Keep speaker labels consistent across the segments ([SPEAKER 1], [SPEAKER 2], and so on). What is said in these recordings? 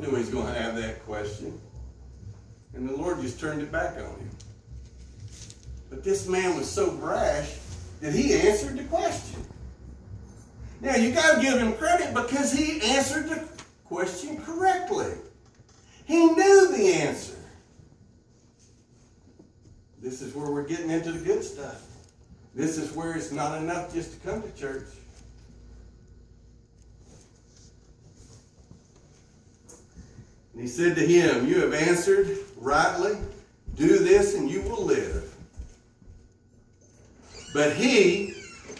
[SPEAKER 1] knew he was going to have that question. And the Lord just turned it back on him. But this man was so brash that he answered the question. Now, you got to give him credit because he answered the question correctly. He knew the answer. This is where we're getting into the good stuff. This is where it's not enough just to come to church. And he said to him, "You have answered rightly. Do this and you will live." But he,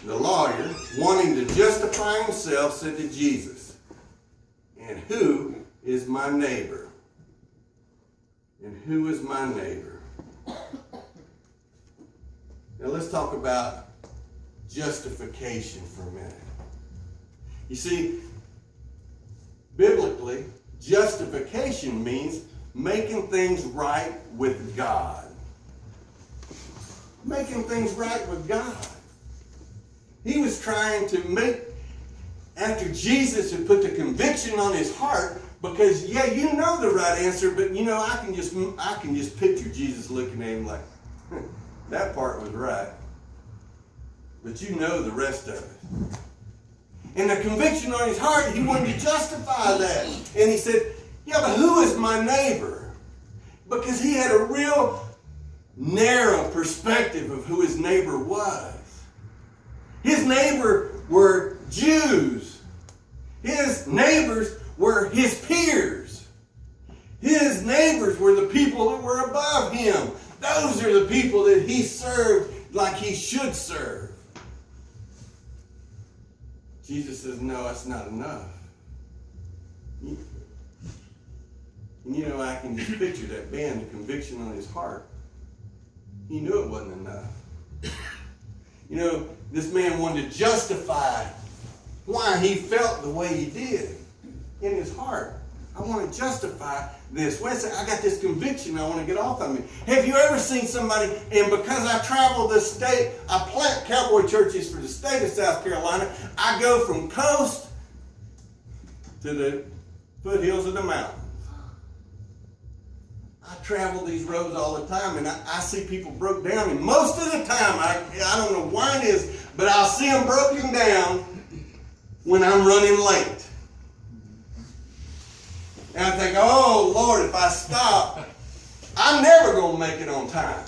[SPEAKER 1] the lawyer, wanting to justify himself, said to Jesus, "And who is my neighbor?" And who is my neighbor? Now let's talk about justification for a minute. You see, biblically, justification means making things right with God. Making things right with God. He was trying to make, after Jesus had put the conviction on his heart, because yeah, you know the right answer, but you know, I can just picture Jesus looking at him like, that part was right. But you know the rest of it. And the conviction on his heart, he wanted to justify that. And he said, yeah, but who is my neighbor? Because he had a real narrow perspective of who his neighbor was. His neighbor were Jews. His neighbors were his peers. His neighbors were the people that were above him. Those are the people that he served like he should serve. Jesus says, no, that's not enough. And you know, I can just picture that man, the conviction on his heart. He knew it wasn't enough. You know, this man wanted to justify why he felt the way he did in his heart. I want to justify this. Wait a second, I got this conviction I want to get off of me. Have you ever seen somebody, and because I travel this state, I plant cowboy churches for the state of South Carolina, I go from coast to the foothills of the mountains. I travel these roads all the time, and I see people broke down, and most of the time, I don't know why it is, but I'll see them broken down when I'm running late. And I think, oh, Lord, if I stop, I'm never going to make it on time.